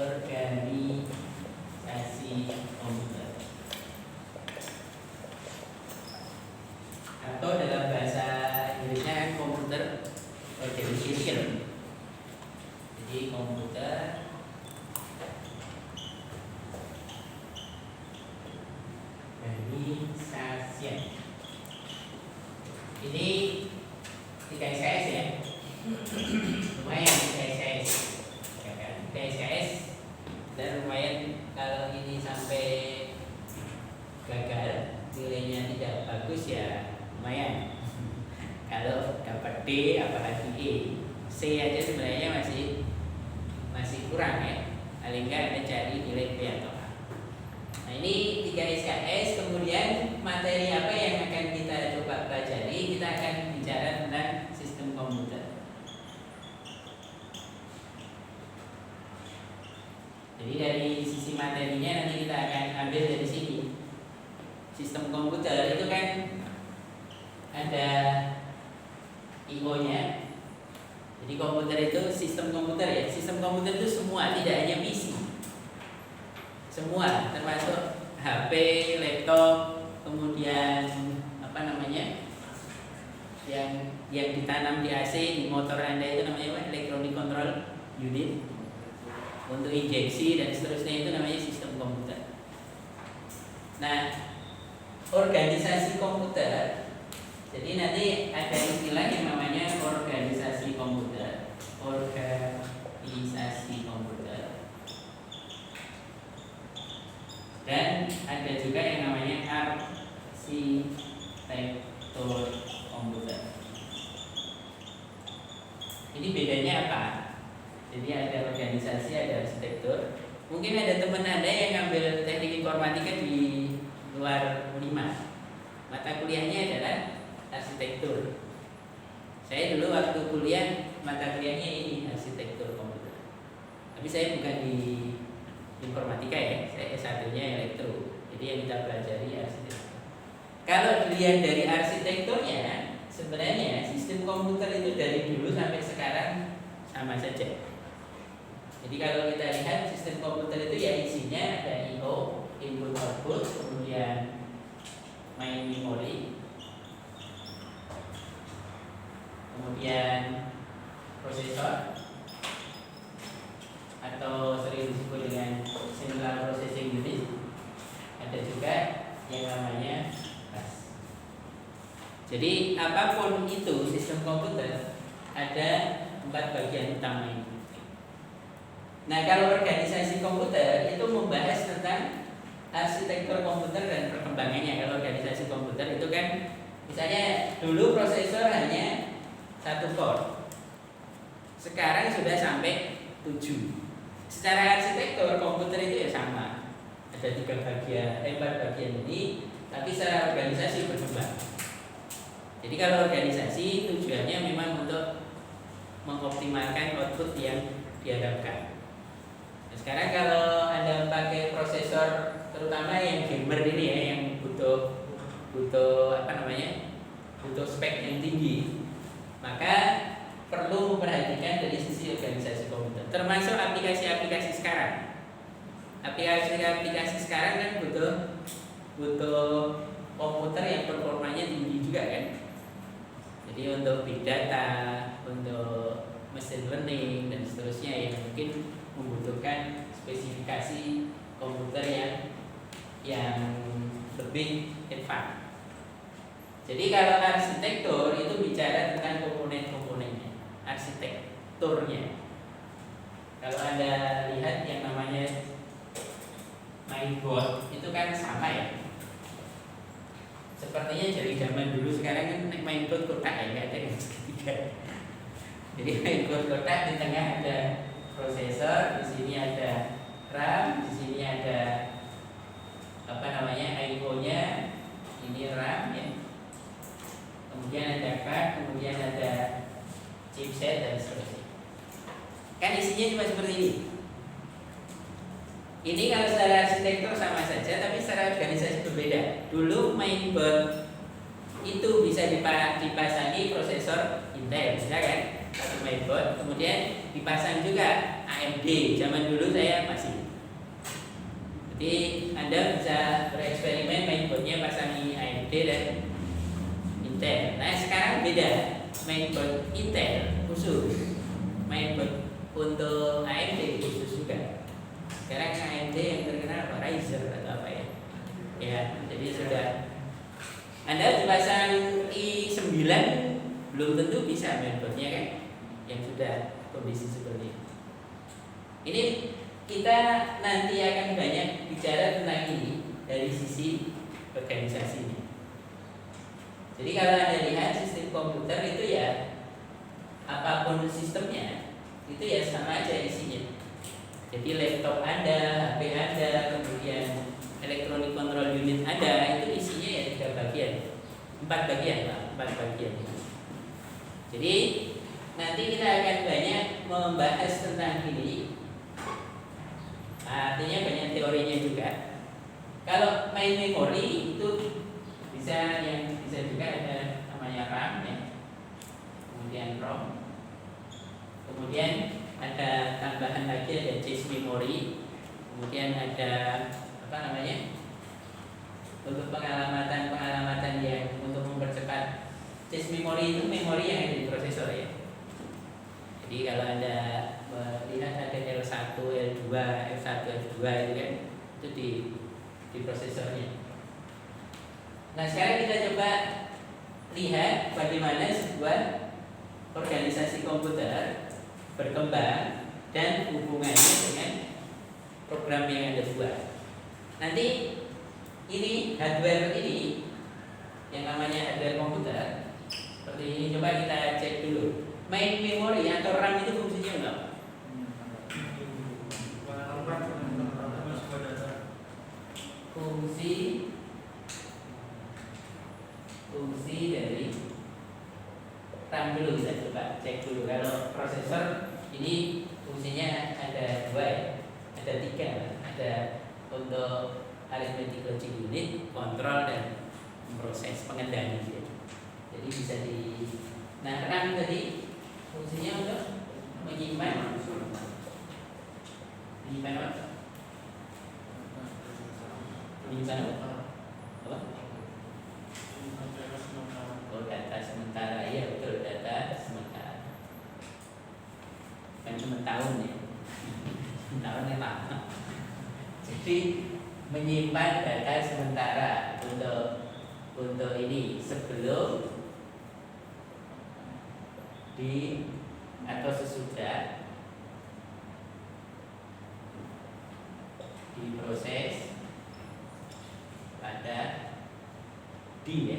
organisasi komputer, atau dalam bahasa Inggrisnya kan komputer organization. Jadi komputer organisasi. Ini 3 SKS ya. Lumayan 3 SKS. Ya kan? 3 SKS dan lumayan kalau ini sampai gagal, nilainya tidak bagus ya lumayan. Kalau dapat D apalagi E, C aja sebenarnya masih kurang ya. Paling enggak Anda cari nilai B atau A. Nah, ini 3 SKS. Kemudian materi apa yang akan kita coba pelajari? Kita akan bicara tentang sistem komputer. Jadi dari sisi materinya nanti kita akan ambil dari sini. Sistem komputer itu kan ada I/O-nya. Jadi komputer itu sistem komputer ya. Sistem komputer itu semua, tidak hanya PC. Semua, termasuk HP, laptop, kemudian apa namanya? Yang ditanam di AC di motor Anda itu namanya apa? Electronic control unit. Untuk injeksi dan seterusnya itu namanya sistem komputer. Nah, organisasi komputer. Jadi nanti ada istilah yang namanya organisasi komputer. Organisasi komputer. Dan ada juga yang namanya arsitektur komputer. Ini bedanya apa? Jadi ada organisasi, ada arsitektur. Mungkin ada teman Anda yang ngambil teknik informatika di luar Unima. Mata kuliahnya adalah arsitektur. Saya dulu waktu kuliah mata kuliahnya ini arsitektur komputer. Tapi saya bukan di informatika ya, saya S1-nya elektro. Jadi yang kita pelajari arsitektur. Kalau dilihat dari arsitekturnya, sebenarnya sistem komputer itu dari dulu sampai sekarang sama saja. Jadi kalau kita lihat sistem komputer itu ya isinya ada I/O, input output, kemudian main memori, kemudian prosesor atau sering disebut dengan central processing unit. Ada juga yang namanya bus. Jadi apapun itu sistem komputer ada 4 bagian utama ini. Nah, kalau organisasi komputer itu membahas tentang arsitektur komputer dan perkembangannya. Kalau organisasi komputer itu kan misalnya dulu prosesor hanya 1 core. Sekarang sudah sampai 7. Secara arsitektur komputer itu ya sama. Ada 4 bagian ini, tapi secara organisasi berkembang. Jadi kalau organisasi tujuannya memang untuk mengoptimalkan output yang diharapkan. Nah, sekarang kalau Anda pakai prosesor terutama yang gamer ini ya, yang butuh butuh spek yang tinggi, maka perlu memperhatikan dari sisi organisasi komputer. Termasuk aplikasi-aplikasi sekarang. Aplikasi sekarang kan butuh komputer yang performanya tinggi juga kan. Jadi untuk big data, untuk machine learning dan seterusnya yang mungkin membutuhkan spesifikasi komputer yang lebih advance. Jadi kalau arsitektur itu bicara tentang komponen-komponennya, arsitekturnya. Kalau Anda lihat yang namanya mainboard itu kan sama ya. Sepertinya dari zaman dulu, sekarang kan mainboard kotak ya, nggak ada yang segitiga. Jadi mainboard kotak, di tengah ada prosesor, di sini ada RAM, di sini ada I/O-nya, ini RAM ya. Kemudian ada card, kemudian ada chipset dan seterusnya. Kan isinya cuma seperti ini. Ini kalau secara arsitektur sama saja, tapi secara organisasi berbeda. Dulu mainboard itu bisa dipasangi prosesor Intel, ya kan? Satu mainboard, kemudian dipasang juga AMD. Zaman dulu saya masih. Jadi Anda bisa bereksperimen mainboardnya pasangi AMD dan Intel. Nah sekarang beda, mainboard Intel khusus, mainboard untuk AMD khusus juga. Sekarang AMD yang terkenal apa? Ryzen atau apa ya? Ya, jadi sudah Anda dipasang i9 belum tentu bisa mainboardnya kan, yang sudah kondisi seperti ini. Ini kita nanti akan banyak bicara tentang ini dari sisi organisasi ini. Jadi kalau Anda lihat sistem komputer itu ya apapun sistemnya itu ya sama aja isinya. Jadi laptop Anda, HP Anda, kemudian electronic control unit Anda itu isinya ya 3 bagian, 4 bagian lah, 4 bagian. Jadi nanti kita akan banyak membahas tentang ini. Artinya banyak teorinya juga. Kalau main memori itu bisa juga ada namanya RAM ya, kemudian ROM, kemudian ada tambahan lagi ada cache memory, kemudian ada apa namanya untuk pengalamatan yang untuk mempercepat. Cache memory itu memori yang ada di prosesor ya. Jadi kalau Anda melihat ada L1, L2, F1, F2 itu kan itu di prosesornya. Nah sekarang kita coba lihat bagaimana sebuah organisasi komputer berkembang dan hubungannya dengan program yang Anda buat. Nanti ini hardware ini yang namanya hardware komputer seperti ini, coba kita cek dulu. Main memori atau RAM itu fungsinya enggak? Fungsi dari RAM dulu kita coba cek dulu. Kalau prosesor ini fungsinya ada 2 ya, ada 3, ada untuk arithmetic logic unit, kontrol dan proses pengendali. Jadi bisa nah RAM tadi fungsinya untuk menyimpan apa? Oh, data sementara, iya betul, data sementara. Kan cuma tahun ya, tahun yang lama. Jadi menyimpan data sementara untuk ini sebelum atau sesudah diproses pada di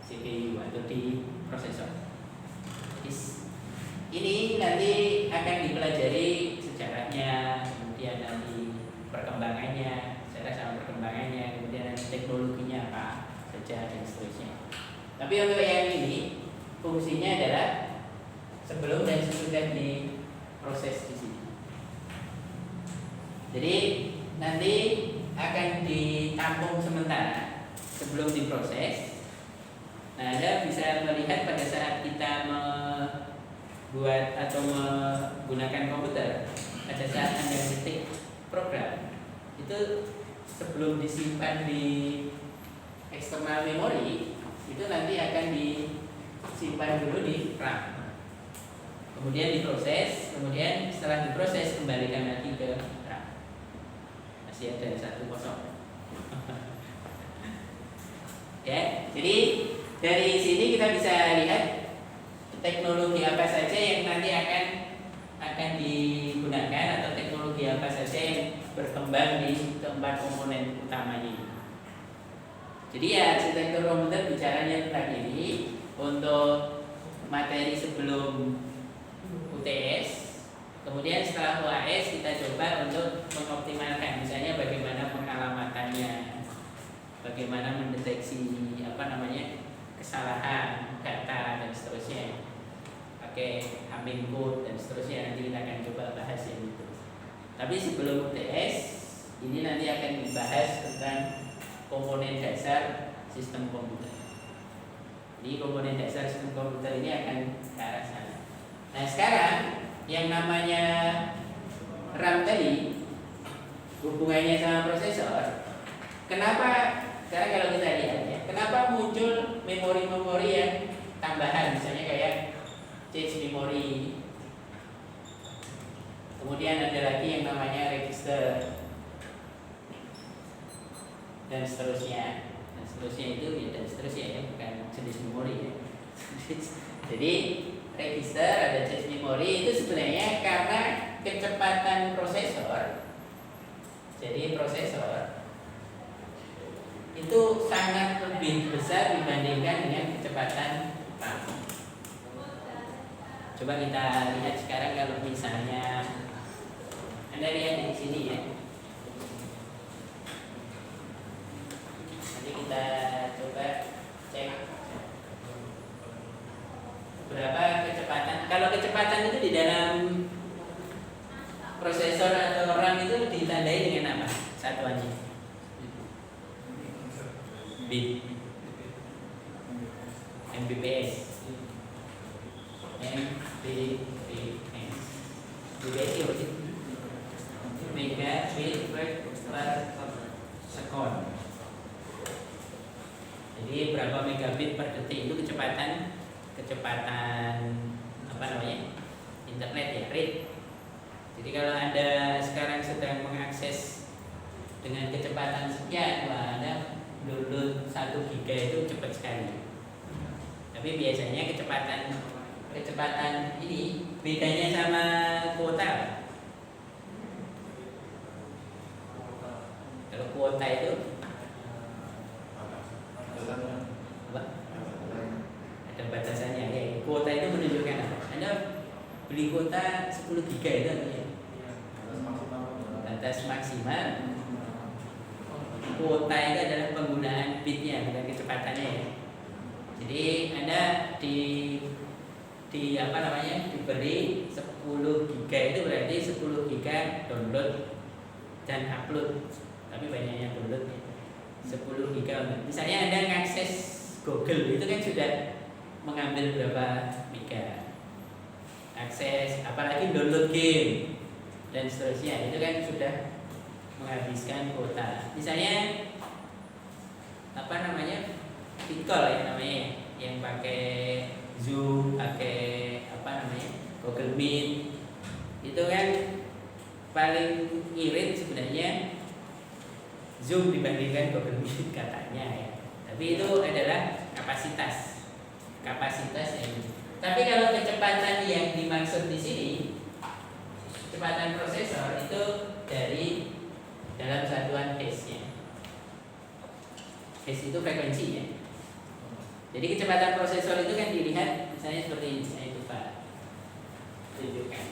CPU atau di prosesor. Ini nanti akan dipelajari sejarahnya, kemudian nanti perkembangannya, sejarah sama perkembangannya, kemudian nanti teknologinya apa saja dan seterusnya. Tapi untuk yang ini fungsinya adalah sebelum dan sesudah diproses di sini. Jadi nanti akan ditampung sementara sebelum diproses. Nah, Anda bisa melihat pada saat kita membuat atau menggunakan komputer, pada saat Anda ketik program, itu sebelum disimpan di eksternal memori, itu nanti akan disimpan dulu di RAM. Kemudian diproses, kemudian setelah diproses kembalikan lagi ke RAM. Masih ada 1 kosong. Ya, jadi dari sini kita bisa lihat teknologi apa saja yang nanti akan digunakan atau teknologi apa saja yang berkembang di keempat komponen utama ini. Jadi ya arsitektur komputer bicaranya tentang ini untuk materi sebelum UTS. Kemudian setelah UAS kita coba untuk mengoptimalkan, misalnya bagaimana pengalamatannya, bagaimana mendeteksi kesalahan data dan seterusnya, pakai Hamin code dan seterusnya. Nanti kita akan coba bahas yang itu. Tapi sebelum UTS ini nanti akan dibahas tentang komponen dasar sistem komputer. Jadi komponen dasar sistem komputer ini akan ke arah sana. Nah sekarang yang namanya RAM tadi hubungannya sama prosesor. Kenapa? Sekarang kalau kita lihat ya, kenapa muncul memori-memori yang tambahan, misalnya kayak cache memory. Kemudian ada lagi yang namanya register dan seterusnya. Dan seterusnya itu ya dan seterusnya ya, bukan jenis memori ya. Jadi register ada cache memory itu sebenarnya karena kecepatan prosesor. Jadi prosesor itu sangat lebih besar dibandingkan dengan kecepatan RAM. Coba kita lihat sekarang kalau misalnya Anda lihat di sini ya. Nanti kita coba cek berapa kecepatan. Kalau kecepatan itu di dalam prosesor atau RAM itu ditandai dengan apa? Satuannya. Bit. Mbps. Mbps. Mbps itu apa sih? Megabit per second. Jadi berapa megabit per detik itu kecepatan apa namanya? Internet ya, rate. Jadi kalau Anda sekarang sedang mengakses dengan kecepatan sekian, wah Anda download 1 giga itu cepat sekali. Tapi biasanya kecepatan ini bedanya sama kuota. Kalau kuota itu apa? Ada batasannya ya. Kuota itu menunjukkan apa? Anda beli kuota 10 giga itu artinya batas maksimal. Kuota itu adalah penggunaan bitnya, bukan kecepatannya ya. Jadi Anda diberi 10 giga itu berarti 10 giga download dan upload. Tapi banyaknya download ya. 10 giga. Misalnya Anda mengakses Google itu kan sudah mengambil berapa giga. Akses apalagi download game dan seterusnya itu kan sudah menghabiskan kuota. Misalnya Vicol ya namanya, yang pakai Zoom, pakai Google Meet, itu kan paling irit sebenarnya Zoom dibandingkan Google Meet katanya ya. Tapi itu adalah kapasitas yang. Tapi kalau kecepatan yang dimaksud di sini, kecepatan prosesor itu dari dalam satuan Hz-nya. Hz itu frekuensinya. Jadi kecepatan prosesor itu kan dilihat misalnya seperti ini, saya coba tunjukkan.